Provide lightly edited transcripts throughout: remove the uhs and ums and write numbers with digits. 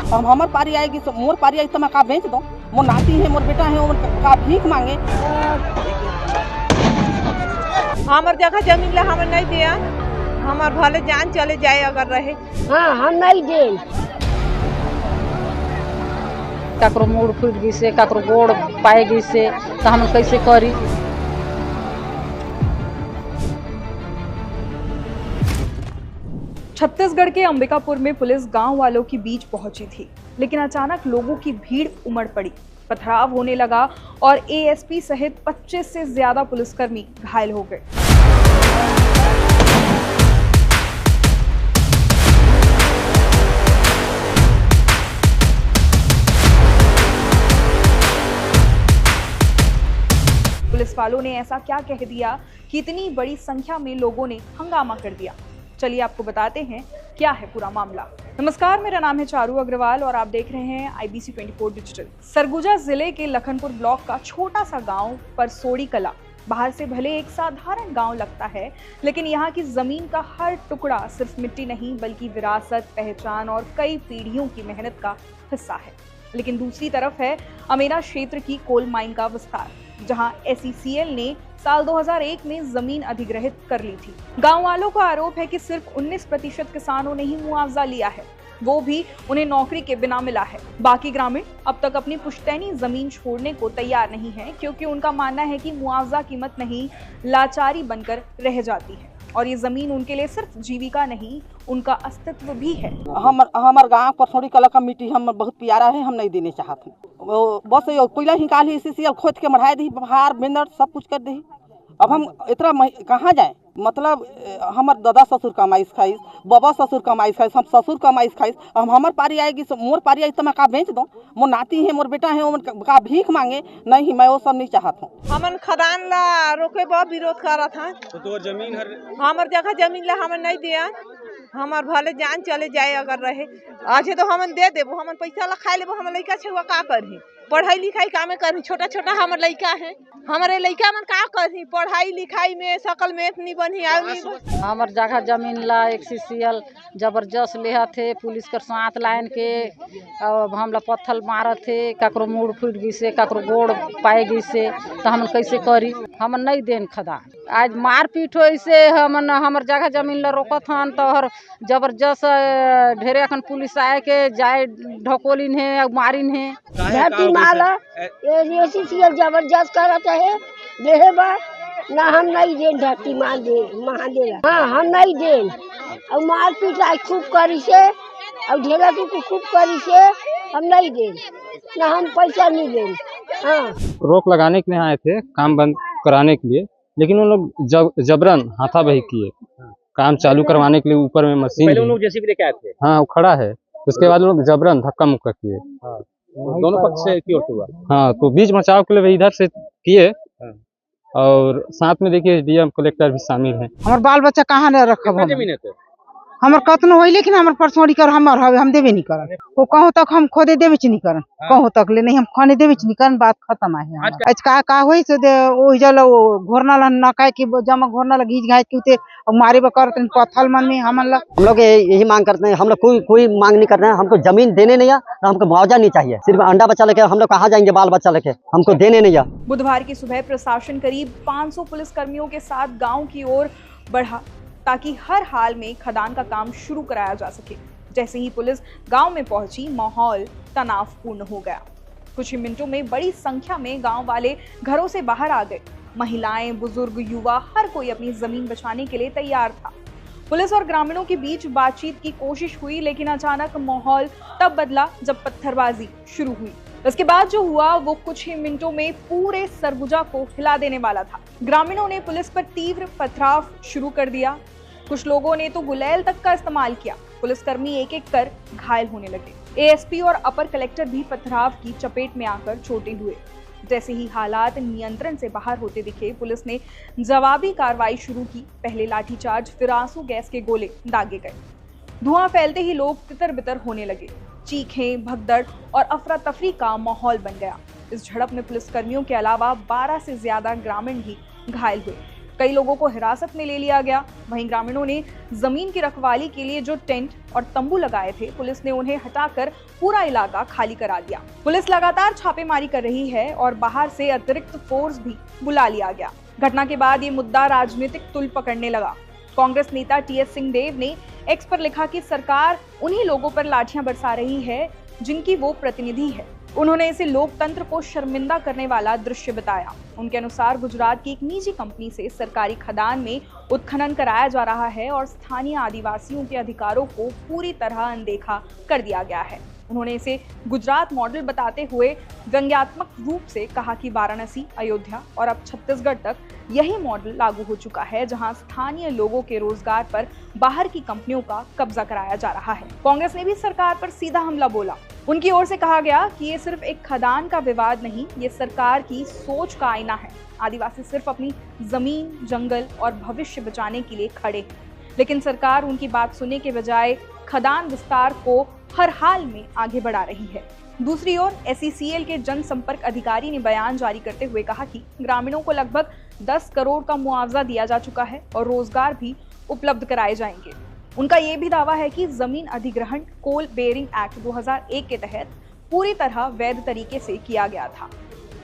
अब हमार पारी आएगी तो मोर पारी आई तो मैं का बेच दो। मोर नाती है, मोर बेटा है, का भीख मांगे। हमार जगह जमीन ला हमें नहीं दिया, हमार भले जान चले जाए अगर रहे। हाँ हम नहीं दे। काकरो मूड फूट गई से, काकरो गोड़ पाए गई से, तो हम कैसे करी। छत्तीसगढ़ के अंबिकापुर में पुलिस गांव वालों के बीच पहुंची थी, लेकिन अचानक लोगों की भीड़ उमड़ पड़ी, पथराव होने लगा और एएसपी सहित 25 से ज्यादा पुलिसकर्मी घायल हो गए। पुलिस वालों ने ऐसा क्या कह दिया कि इतनी बड़ी संख्या में लोगों ने हंगामा कर दिया। चलिए आपको बताते हैं क्या है पूरा मामला। नमस्कार, मेरा नाम है चारू अग्रवाल और आप देख रहे हैं IBC 24 डिजिटल। सरगुजा जिले के लखनपुर ब्लॉक का छोटा सा गांव परसोड़ी कला बाहर से भले एक साधारण गांव लगता है, लेकिन यहाँ की जमीन का हर टुकड़ा सिर्फ मिट्टी नहीं बल्कि विरासत, पहचान और कई पीढ़ियों की मेहनत का हिस्सा है। लेकिन दूसरी तरफ है अमेरा क्षेत्र की कोल माइन का विस्तार, जहां SECL ने साल 2001 में जमीन अधिग्रहित कर ली थी। गांव वालों का आरोप है कि सिर्फ 19% किसानों ने ही मुआवजा लिया है, वो भी उन्हें नौकरी के बिना मिला है। बाकी ग्रामीण अब तक अपनी पुश्तैनी जमीन छोड़ने को तैयार नहीं है, क्योंकि उनका मानना है कि मुआवजा कीमत नहीं, लाचारी बनकर रह जाती है और ये जमीन उनके लिए सिर्फ जीविका नहीं, उनका अस्तित्व भी है। हमार गाँव परसोड़ी कला का मिट्टी हम बहुत प्यारा है, हम नहीं देने चाहते। वो बस कोयला निकाल ही SECL खोद के बढ़ाए दी, हार बेंदर सब कुछ कर दी। अब हम इतना कहाँ जाए? मतलब हमार दादा ससुर कमाइस खाइस, बाबा ससुर कमाइस खाइस, हम ससुर कमाइस खाइस। अब हमार पारी आएगी तो मोर पारी आई तो मैं का बेच दो। मोर नाती है, मोर बेटा है, का भीख मांगे। नहीं, मैं वो सब नहीं चाहता हूँ। हमन खदान ला रोके बहुत विरोध करा था, तो जमीन हमार जगह जमीन ला हमें नहीं दिया, हमार भले जान चले जाए अगर रहे। आज तो हमन दे देबो, हमन पैसा ला खाए लेबो, हम लइका छुआ का करही, पढ़ाई लिखाई कामे करही। छोटा छोटा हमार लइका है, हमारे लइका मन का करही, पढ़ाई लिखाई में सकल में इतनी बनी हमार जगह जमीन ला SECL जबरदस्त लेहा थे, पुलिस कर साथ लाइन के अब हमला पत्थर मारत थे, काकरो मूड फूट गई से, काकरो गोड़ पाए गई से, तो हम कैसे करी। हमन नहीं देन खदान। आज मारपीट हो से हमन हमार जगह जमीन ला रोकत हन, तो हर जबरदस्त ढेरे अखन पुलिस आए के जाए ढकोलिन है, मारिन है। धरती माला SECL जबरदस्त करत है, देहे बा ना हम नहीं दे। धरती माल दे महादेला, हाँ हम नहीं दे। और मारपीट आज खूब करी से और ढेला को खूब करी से, हम नहीं दे ना, हम पैसा नहीं दे। हाँ रोक लगाने के लिए आए थे, काम बंद कराने के लिए, लेकिन उन लोग जबरन हाथाबही किए। काम चालू करवाने के लिए ऊपर में मशीन, पहले उन लोग JCB लेके आए थे। हाँ वो खड़ा है, उसके बाद लोग जबरन धक्का मुक्का किए। दोनों पक्ष से की ओर हुआ। हाँ, तो बीच बचाव के लिए इधर से किए और साथ में देखिए DM कलेक्टर भी शामिल है। हमार बाल बच्चा कहाँ न रखब, जमीन है हमार कतनो होई, लेकिन हमार परसोड़ी कर हमार हवे, हम देवे नहीं करन। वो कहूँ तक हम खोदे देवे नहीं करन, कहूँ तक ले नहीं हम खाने देवे नहीं करन, बात खत्म है। आज का होई से ओ जल घोरना ला नकाय के जमा घोरना ला घीच घाच के मारे बकर पत्थर मन में हम लोग यही मांग करते हैं। हम लोग कोई मांग नहीं कर रहे हैं, हमको जमीन देने नहीं है, हमको मुआवजा नहीं चाहिए। सिर्फ अंडा बच्चा लेके हम लोग कहाँ जाएंगे, बाल बच्चा लेके, हमको देने नहीं है। बुधवार की सुबह प्रशासन करीब 500 पुलिसकर्मियों के साथ गांव की ओर बढ़ा, ताकि हर हाल में खदान का काम शुरू कराया जा सके। जैसे ही पुलिस गांव में पहुंची, माहौल तनावपूर्ण हो गया। कुछ ही मिनटों में बड़ी संख्या में गांव वाले घरों से बाहर आ गए। महिलाएं, बुजुर्ग, युवा, हर कोई अपनी जमीन बचाने के लिए तैयार था। पुलिस और ग्रामीणों के बीच बातचीत की कोशिश हुई, लेकिन अचानक माहौल तब बदला जब पत्थरबाजी शुरू हुई। इसके बाद जो हुआ वो कुछ ही मिनटों में पूरे सरगुजा को हिला देने वाला था। ग्रामीणों ने पुलिस पर तीव्र पथराव शुरू कर दिया, कुछ लोगों ने तो गुलैल तक का इस्तेमाल किया। पुलिसकर्मी एक एक कर घायल होने लगे। ASP और अपर कलेक्टर भी पथराव की चपेट में आकर चोटिल हुए। जैसे ही हालात नियंत्रण से बाहर होते दिखे, पुलिस ने जवाबी कार्रवाई शुरू की। पहले लाठीचार्ज, फिर आंसू गैस के गोले दागे गए। धुआं फैलते ही लोग तितर बितर होने लगे। चीखें, भगदड़ और अफरा तफरी का माहौल बन गया। इस झड़प में पुलिसकर्मियों के अलावा 12 से ज्यादा ग्रामीण भी घायल हुए। कई लोगों को हिरासत में ले लिया गया। वहीं ग्रामीणों ने जमीन की रखवाली के लिए जो टेंट और तंबू लगाए थे, पुलिस ने उन्हें हटाकर पूरा इलाका खाली करा दिया। पुलिस लगातार छापेमारी कर रही है और बाहर से अतिरिक्त फोर्स भी बुला लिया गया। घटना के बाद ये मुद्दा राजनीतिक तुल पकड़ने लगा। कांग्रेस नेता टीएस सिंहदेव ने एक्स पर लिखा कि सरकार उन्हीं लोगों पर लाठियां बरसा रही है जिनकी वो प्रतिनिधि है। उन्होंने इसे लोकतंत्र को शर्मिंदा करने वाला दृश्य बताया। उनके अनुसार गुजरात की एक निजी कंपनी से सरकारी खदान में उत्खनन कराया जा रहा है और स्थानीय आदिवासियों के अधिकारों को पूरी तरह अनदेखा कर दिया गया है। उन्होंने इसे गुजरात मॉडल बताते हुए व्यंग्यात्मक रूप से कहा कि वाराणसी, अयोध्या और अब छत्तीसगढ़ तक यही मॉडल लागू हो चुका है, जहां स्थानीय लोगों के रोजगार पर बाहर की कंपनियों का कब्जा कराया जा रहा है। कांग्रेस ने भी सरकार पर सीधा हमला बोला। उनकी ओर से कहा गया कि ये सिर्फ एक खदान का विवाद नहीं, ये सरकार की सोच का आईना है। आदिवासी सिर्फ अपनी जमीन, जंगल और भविष्य बचाने के लिए खड़े हैं, लेकिन सरकार उनकी बात सुनने के बजाय खदान विस्तार को हर हाल में आगे बढ़ा रही है। दूसरी ओर SECL के जनसंपर्क अधिकारी ने बयान जारी करते हुए कहा कि ग्रामीणों को लगभग 10 करोड़ का मुआवजा दिया जा चुका है और रोजगार भी उपलब्ध कराए जाएंगे। उनका ये भी दावा है कि जमीन अधिग्रहण कोल बेयरिंग एक्ट 2001 के तहत पूरी तरह वैध तरीके से किया गया था।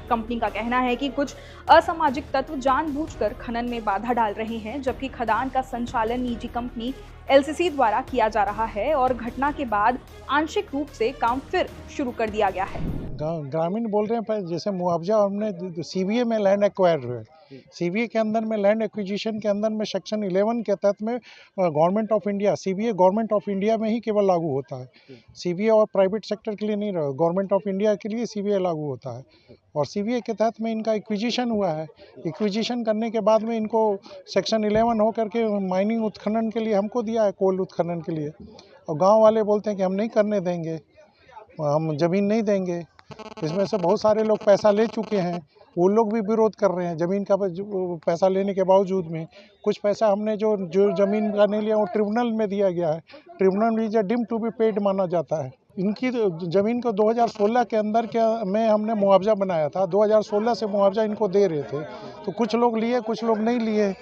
कंपनी का कहना है कि कुछ असामाजिक तत्व जानबूझकर खनन में बाधा डाल रहे हैं, जबकि खदान का संचालन निजी कंपनी LCC द्वारा किया जा रहा है और घटना के बाद आंशिक रूप से काम फिर शुरू कर दिया गया है। ग्रामीण बोल रहे हैं जैसे मुआवजा हमने CBA में लैंड एक्वायर हुए, CBA के अंदर में लैंड एक्विजिशन के अंदर में सेक्शन 11 के तहत में government of India, CBA government of India में ही केवल लागू होता है। CBA और प्राइवेट सेक्टर के लिए नहीं रहा, गवर्नमेंट ऑफ इंडिया के लिए CBA लागू होता है। और CBA के तहत में इनका एक्विजिशन हुआ है। एक्विजिशन करने के बाद में इनको सेक्शन 11 होकर के माइनिंग उत्खनन के लिए हमको दिया है, कोल उत्खनन के लिए। और गाँव वाले बोलते हैं कि हम नहीं करने देंगे, हम ज़मीन नहीं देंगे। इसमें से बहुत सारे लोग पैसा ले चुके हैं, वो लोग भी विरोध कर रहे हैं ज़मीन का पैसा लेने के बावजूद में। कुछ पैसा हमने जो ज़मीन का नहीं लिया वो ट्रिब्यूनल में दिया गया है। Tribunal is deemed to be paid माना जाता है। इनकी ज़मीन को 2016 के अंदर में हमने मुआवजा बनाया था। 2016 से मुआवजा इनको दे रहे थे, तो कुछ लोग लिए, कुछ लोग नहीं लिए।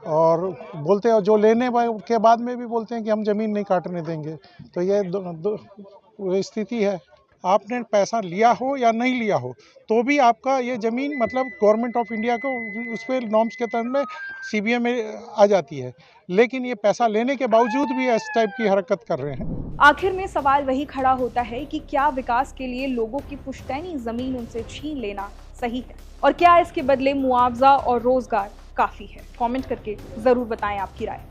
और बोलते हैं, जो लेने के बाद में भी बोलते हैं कि हम ज़मीन नहीं काटने देंगे। तो ये स्थिति है। आपने पैसा लिया हो या नहीं लिया हो, तो भी आपका ये ज़मीन मतलब गवर्नमेंट ऑफ इंडिया को उस पर नॉर्म्स के तहत में CBA में आ जाती है। लेकिन ये पैसा लेने के बावजूद भी इस टाइप की हरकत कर रहे हैं। आखिर में सवाल वही खड़ा होता है कि क्या विकास के लिए लोगों की पुश्तैनी जमीन उनसे छीन लेना सही है, और क्या इसके बदले मुआवजा और रोजगार काफी है? कमेंट करके जरूर बताएं आपकी राय।